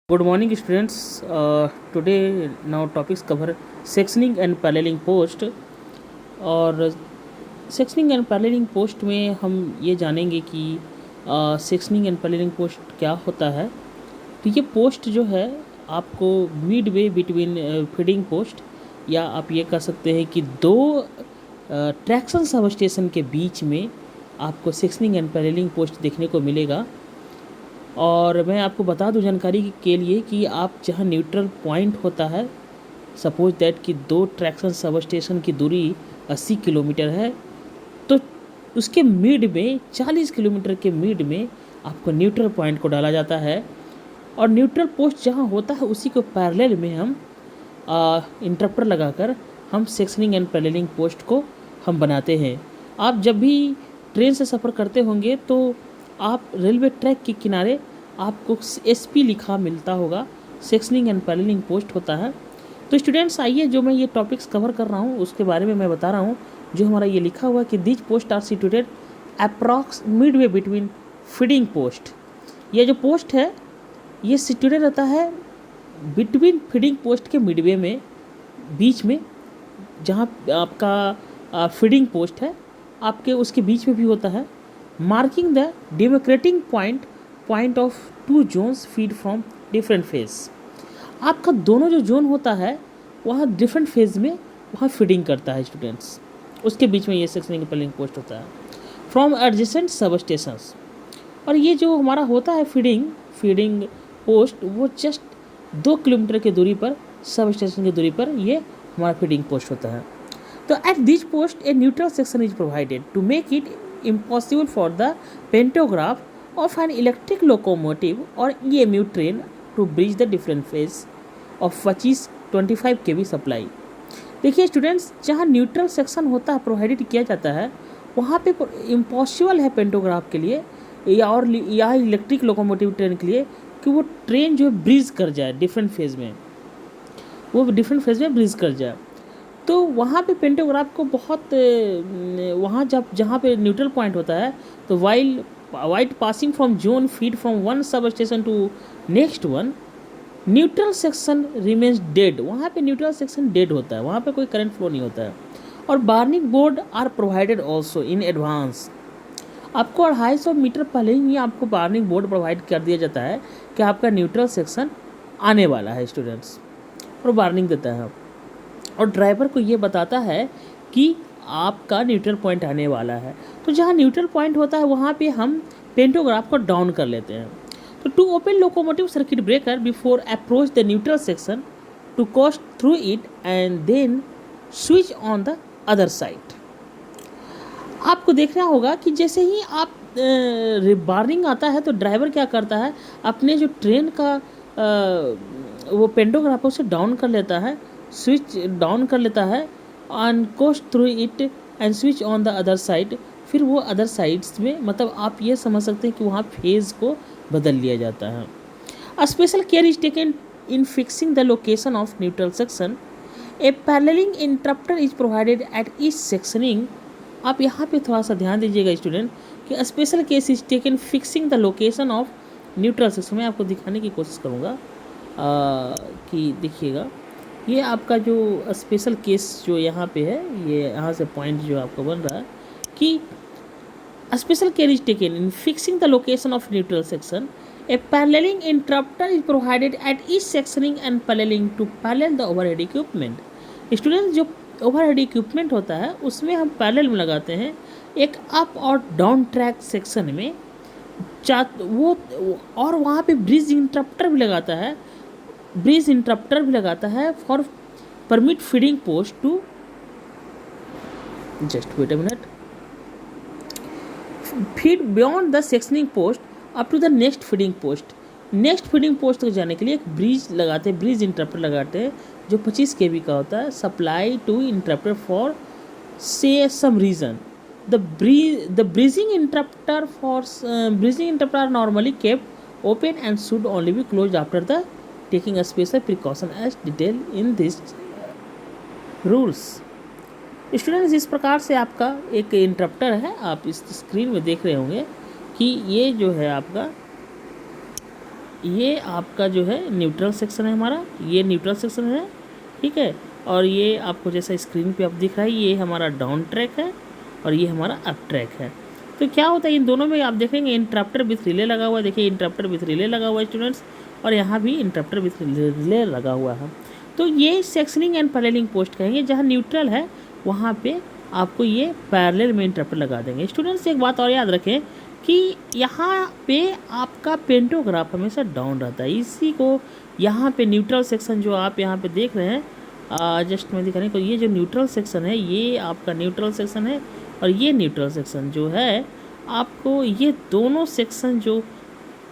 Good morning, students. Today, now topics cover sectioning and paralleling post. और sectioning and paralleling post में हम ये जानेंगे कि सेक्शनिंग एंड पैरेललिंग पोस्ट क्या होता है। तो ये पोस्ट जो है आपको mid way between feeding post, या आप ये कह सकते हैं कि दो ट्रैक्शन सब स्टेशन के बीच में आपको सेक्शनिंग एंड पैरेललिंग पोस्ट देखने को मिलेगा। और मैं आपको बता दूं जानकारी के लिए कि आप जहां न्यूट्रल पॉइंट होता है, सपोज दैट कि दो ट्रैक्शन सब स्टेशन की दूरी 80 किलोमीटर है, तो उसके मिड में 40 किलोमीटर के मिड में आपको न्यूट्रल पॉइंट को डाला जाता है। और न्यूट्रल पोस्ट जहां होता है उसी को पैरेलल में हम इंटरप्टर लगाकर हम सेक्शनिंग एंड पैरेललिंग पोस्ट को हम बनाते हैं। आप जब भी ट्रेन से सफ़र करते होंगे तो आप रेलवे ट्रैक के किनारे आपको एसपी लिखा मिलता होगा, सेक्शनिंग एंड पैरेललिंग पोस्ट होता है। तो स्टूडेंट्स, आइए जो मैं ये टॉपिक्स कवर कर रहा हूँ उसके बारे में मैं बता रहा हूँ। जो हमारा ये लिखा हुआ है कि this post are situated approx midway between feeding post. ये जो पोस्ट है ये सिचुएटेड रहता है बिटवीन फीडिंग पोस्ट के मिडवे में, बीच में, जहाँ आपका फीडिंग पोस्ट है आपके उसके बीच में भी होता है। Marking the demarcating point of two zones feed from different phase. आपका दोनों जो जोन होता है वहाँ डिफरेंट फेज में वहाँ फीडिंग करता है स्टूडेंट्स, उसके बीच में ये सेक्शनिंग पैरेललिंग पोस्ट होता है फ्रॉम एडजेसेंट सब स्टेशंस। और ये जो हमारा होता है फीडिंग पोस्ट, वो जस्ट 2 किलोमीटर की दूरी पर, सब स्टेशन की दूरी पर ये हमारा फीडिंग पोस्ट होता है। तो at this post a neutral section is provided to make it impossible for the pantograph of an electric locomotive or EMU train to bridge the different phase of 25 kV supply. देखिए students, जहाँ neutral section होता है provided किया जाता है वहाँ पे impossible है पेंटोग्राफ के लिए या इलेक्ट्रिक लोकोमोटिव ट्रेन के लिए कि वो ट्रेन जो है ब्रिज कर जाए डिफरेंट फेज में, वो डिफरेंट फेज में ब्रिज कर जाए। तो वहाँ पे पेंटोग्राफ को बहुत वहाँ जहाँ पे न्यूट्रल पॉइंट होता है तो while passing from zone feed from one sub station to next one, neutral section remains dead. वहाँ पे न्यूट्रल सेक्शन डेड होता है, वहाँ पे कोई करंट फ्लो नहीं होता है। और warning board are provided also in advance. आपको 250 मीटर पहले ही आपको वार्निंग बोर्ड प्रोवाइड कर दिया जाता है कि आपका न्यूट्रल सेक्शन आने वाला है स्टूडेंट्स, और वार्निंग देता है। और ड्राइवर को ये बताता है कि आपका न्यूट्रल पॉइंट आने वाला है। तो जहाँ न्यूट्रल पॉइंट होता है वहाँ पे हम पेंटोग्राफ को डाउन कर लेते हैं। तो to open locomotive circuit breaker before approach the neutral section to cross through it and then switch on the other side. आपको देखना होगा कि जैसे ही आप वार्निंग आता है तो ड्राइवर क्या करता है, अपने जो ट्रेन का वो पेंटोग्राफ उसे डाउन कर लेता है, स्विच डाउन कर लेता है and coast through it and switch on the other side. फिर वो अदर साइड्स में, मतलब आप ये समझ सकते हैं कि वहाँ फेज़ को बदल लिया जाता है। A special care is taken in fixing the location of neutral section. A paralleling interrupter is provided at each sectioning. आप यहाँ पे थोड़ा सा ध्यान दीजिएगा स्टूडेंट कि special case is taken fixing the location of neutral section. मैं आपको दिखाने की कोशिश करूँगा कि देखिएगा, ये आपका जो स्पेशल केस जो यहाँ पे है, ये यहाँ से पॉइंट जो आपको बन रहा है कि special care is taken in fixing the location of neutral section. A paralleling interrupter is provided at each sectioning and paralleling to parallel the overhead equipment. Students, जो ओवरहेड इक्विपमेंट होता है उसमें हम पैरेलल में लगाते हैं, एक अप और डाउन ट्रैक सेक्शन में वो, और वहाँ पे ब्रिज इंटरप्टर भी लगाता है for permit feeding post to, just wait a minute, feed beyond the sectioning post up to the next feeding post तक जाने के लिए एक ब्रिज इंटरप्टर लगाते हैं जो 25 kV का होता है। सप्लाई टू इंटरप्टर फॉर से some reason the bridging interrupter are normally kept open and should only be close after the taking a special precaution as detailed in this rules। Students, इस प्रकार से आपका एक interrupter है, आप इस screen में देख रहे होंगे कि ये जो है आपका ये आपका जो है न्यूट्रल सेक्शन है हमारा, ये न्यूट्रल सेक्शन है, ठीक है। और ये आपको जैसा स्क्रीन पे अब दिख रहा है, ये हमारा डाउन ट्रैक है और ये हमारा अप ट्रैक है। तो क्या होता है इन दोनों में, आप देखेंगे इंटरप्टर विथ रिले लगा हुआ है, देखिए इंटरप्टर विथ रिले लगा हुआ है स्टूडेंट्स, और यहाँ भी इंटरप्टर विथ रिले लगा हुआ है। तो ये सेक्शनिंग एंड पैरेललिंग पोस्ट कहेंगे, जहाँ न्यूट्रल है वहाँ पे आपको ये पैरेलल में इंटरप्टर लगा देंगे। स्टूडेंट्स एक बात और याद रखें कि यहाँ पे आपका पेंटोग्राफ हमेशा डाउन रहता है, इसी को यहाँ पे न्यूट्रल सेक्शन जो आप यहाँ पे देख रहे हैं, जस्ट मैं दिखाने को, ये जो न्यूट्रल सेक्शन है ये आपका न्यूट्रल सेक्शन है, और ये न्यूट्रल सेक्शन जो है आपको, ये दोनों सेक्शन जो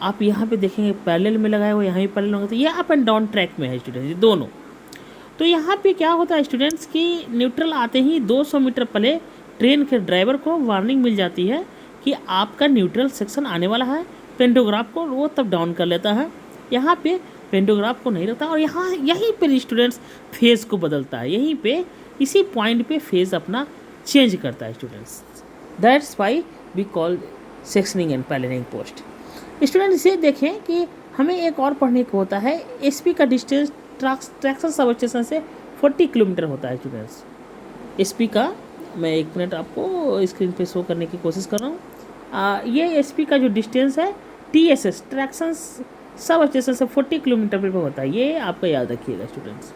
आप यहाँ पे देखेंगे पैरेलल में लगाए हुए, यहाँ भी पैरेलल होगा, तो ये अप एंड डाउन ट्रैक में है स्टूडेंट्स, ये दोनों। तो यहाँ पे क्या होता है स्टूडेंट्स कि न्यूट्रल आते ही 200 मीटर पहले ट्रेन के ड्राइवर को वार्निंग मिल जाती है कि आपका न्यूट्रल सेक्शन आने वाला है, पेंटोग्राफ को वो तब डाउन कर लेता है। यहाँ पे पेंटोग्राफ को नहीं रहता, और यहाँ यहीं पे स्टूडेंट्स फेज़ को बदलता है, यहीं पे इसी पॉइंट पे फेज़ अपना चेंज करता है students. That's why we call sectioning and paralleling post. Students इसे देखें कि हमें एक और पढ़ने को होता है, एसपी का डिस्टेंस ट्रैक्शन सब स्टेशन से 40 किलोमीटर होता है स्टूडेंट्स। एसपी का मैं 1 मिनट आपको स्क्रीन पे शो करने की कोशिश कर रहा हूँ। ये एसपी का जो डिस्टेंस है टीएसएस ट्रैक्शन सब स्टेशन से 40 किलोमीटर पर होता है, ये आपका याद रखिएगा स्टूडेंट्स।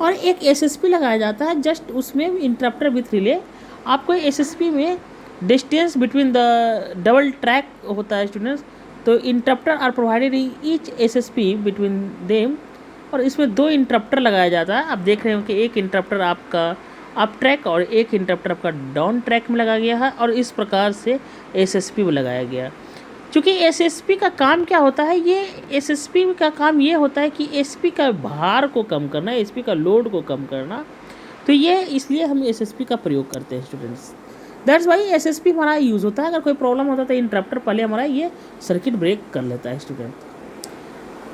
और एक एसएसपी लगाया जाता है, जस्ट उसमें इंटरप्टर विथ रिले। आपको एसएसपी में distance between the double track होता है स्टूडेंट्स, तो interrupter are provided in each SSP between them, और इसमें 2 इंटरप्टर लगाया जाता है। आप देख रहे हो कि एक इंटरप्टर आपका अप ट्रैक और एक इंटरप्टर आपका डाउन ट्रैक में लगाया गया है, और इस प्रकार से एसएसपी में लगाया गया। क्योंकि एसएसपी का काम क्या होता है, ये एसएसपी का काम ये होता है कि एसपी का भार को कम करना, एसपी का लोड को कम करना, तो ये इसलिए हम एसएसपी का प्रयोग करते हैं स्टूडेंट्स। दैट्स वाई एसएसपी हमारा यूज़ होता है। अगर कोई प्रॉब्लम होता है तो इंटरप्टर पहले हमारा ये सर्किट ब्रेक कर लेता है स्टूडेंट।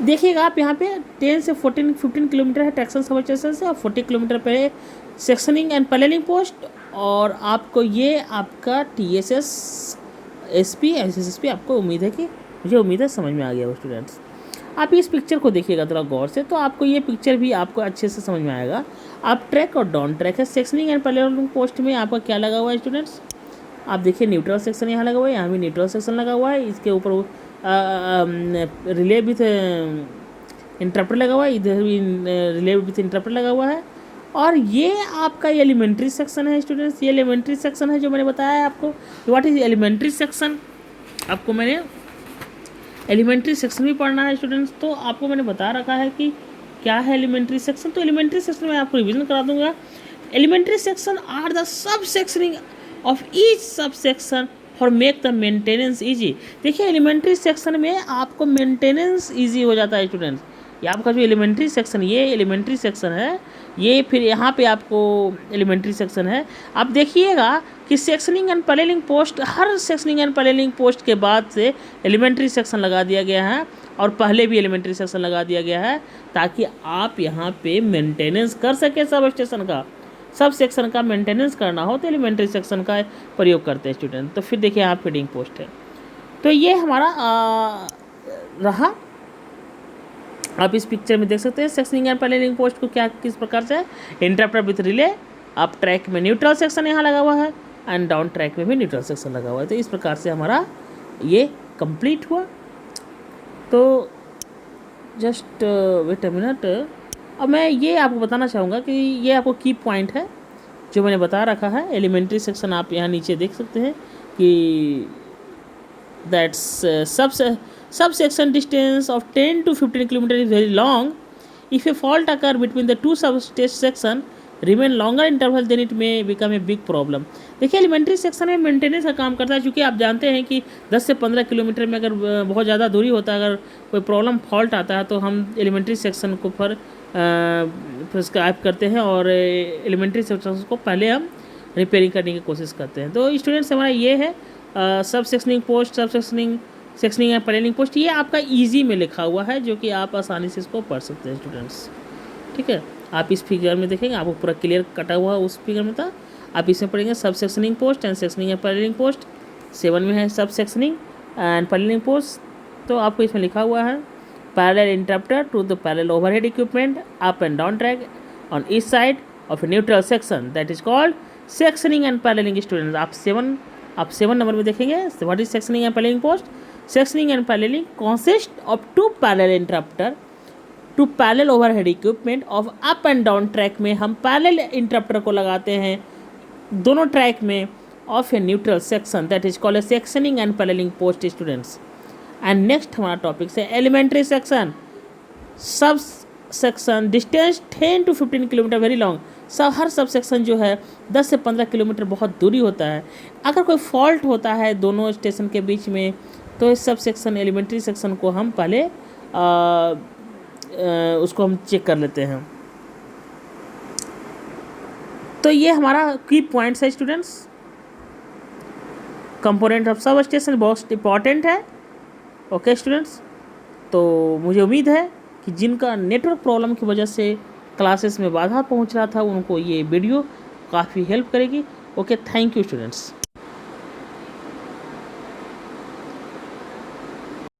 देखिएगा आप यहाँ पे 10 से 15 किलोमीटर है ट्रैक्शन सब स्टेशन से, और 40 किलोमीटर पे सेक्शनिंग एंड पैरेललिंग पोस्ट, और आपको ये आपका टीएसएस एसपी एसएसपी आपको उम्मीद है कि मुझे उम्मीद है समझ में आ गया हो स्टूडेंट्स। आप इस पिक्चर को देखिएगा थोड़ा गौर से, तो आपको ये पिक्चर भी आपको अच्छे से समझ में आएगा। आप ट्रैक और डाउन ट्रैक है। सेक्शनिंग एंड पैरेललिंग पोस्ट में आपका क्या लगा हुआ है स्टूडेंट्स, आप देखिए न्यूट्रल सेक्शन यहाँ लगा हुआ है, यहाँ भी न्यूट्रल सेक्शन लगा हुआ है, इसके ऊपर रिले विथ इंटरप्टर लगा हुआ है, इधर भी रिले विथ इंटरप्टर लगा हुआ है। और ये आपका एलिमेंट्री सेक्शन है स्टूडेंट्स, ये एलिमेंट्री सेक्शन है जो मैंने बताया है आपको। व्हाट इज एलिमेंट्री सेक्शन, आपको मैंने एलिमेंट्री सेक्शन भी पढ़ना है स्टूडेंट्स, तो आपको मैंने बता रखा है कि क्या है एलिमेंट्री सेक्शन। तो एलिमेंट्री सेक्शन में आपको रिविजन करा दूंगा। Elementary section are the sub sectioning of each sub section for make the maintenance easy. देखिए एलिमेंट्री सेक्शन में आपको मेंटेनेंस ईजी हो जाता है स्टूडेंट्स। ये आपका जो एलिमेंट्री सेक्शन, ये एलिमेंट्री सेक्शन है, ये फिर यहाँ पे आपको एलिमेंट्री सेक्शन है। आप देखिएगा कि सेक्शनिंग एंड पैरेललिंग पोस्ट, हर सेक्शनिंग एंड पैरेललिंग पोस्ट के बाद से एलिमेंट्री सेक्शन लगा दिया गया है, और पहले भी एलिमेंट्री सेक्शन लगा दिया गया है, ताकि आप यहाँ पे मेंटेनेंस कर सके सब स्टेशन का, सब सेक्शन का मेंटेनेंस करना हो तो एलिमेंट्री सेक्शन का प्रयोग करते हैं स्टूडेंट। तो फिर देखिए यहाँ फीडिंग पोस्ट है, तो ये हमारा रहा। आप इस पिक्चर में देख सकते हैं सेक्शनिंग एंड पैरेललिंग पोस्ट को क्या किस प्रकार से, interrupter with relay, up track में न्यूट्रल सेक्शन यहाँ लगा हुआ है, एंड डाउन ट्रैक में भी न्यूट्रल सेक्शन लगा हुआ है। तो इस प्रकार से हमारा ये कंप्लीट हुआ। तो जस्ट वेट अ मिनट, अब मैं ये आपको बताना चाहूँगा कि ये आपको की पॉइंट है जो मैंने बता रखा है। एलिमेंट्री सेक्शन आप यहाँ नीचे देख सकते हैं कि that's sub section distance of 10 to 15 kilometre is very long. If a fault occur between the two sub section remain longer interval then it may become a big problem. देखिए elementary section में maintenance का काम करता है, क्योंकि आप जानते हैं कि 10 से 15 किलोमीटर में अगर बहुत ज़्यादा दूरी होता है, अगर कोई प्रॉब्लम फॉल्ट आता है, तो हम एलिमेंट्री सेक्शन को पर प्रिस्क्राइब करते हैं, और एलिमेंट्री सेक्शन को पहले हम रिपेयरिंग करने की कोशिश करते हैं। तो स्टूडेंट्स हमारा ये है सब सेक्शनिंग पोस्ट, सब सेक्शनिंग एंड पैरेललिंग पोस्ट, ये आपका ईजी में लिखा हुआ है, जो कि आप आसानी से इसको पढ़ सकते हैं स्टूडेंट्स। ठीक है, आप इस फिगर में देखेंगे, आपको पूरा क्लियर कटा हुआ उस फिगर में था। आप इसमें पढ़ेंगे sub sectioning post and sectioning and paralleling post. 7 में है सब सेक्शनिंग एंड पैरेललिंग पोस्ट, तो आपको इसमें लिखा हुआ है parallel interrupter to the parallel overhead equipment up and down track on each side of a neutral section, that is called sectioning and paralleling. Students, आप 7 नंबर में देखेंगे what is sectioning and paralleling post. Sectioning and paralleling consist of two parallel interrupter to parallel overhead equipment of up and down track में हम parallel interrupter को लगाते हैं दोनों track में of a neutral section, that is called a sectioning and paralleling post. Students, and next हमारा topic है elementary section. Sub section distance 10 to 15 kilometre very long. हर सब सेक्शन जो है 10 से 15 किलोमीटर बहुत दूरी होता है. अगर कोई फॉल्ट होता है दोनों स्टेशन के बीच में तो इस सब सेक्शन एलिमेंट्री सेक्शन को हम पहले उसको हम चेक कर लेते हैं. तो ये हमारा की पॉइंट्स है students. Component of sub station बहुत इंपॉर्टेंट है. ओके स्टूडेंट्स, तो मुझे उम्मीद है कि जिनका नेटवर्क प्रॉब्लम की वजह से क्लासेस में बाधा पहुंच रहा था उनको ये वीडियो काफ़ी हेल्प करेगी. Okay, thank you students.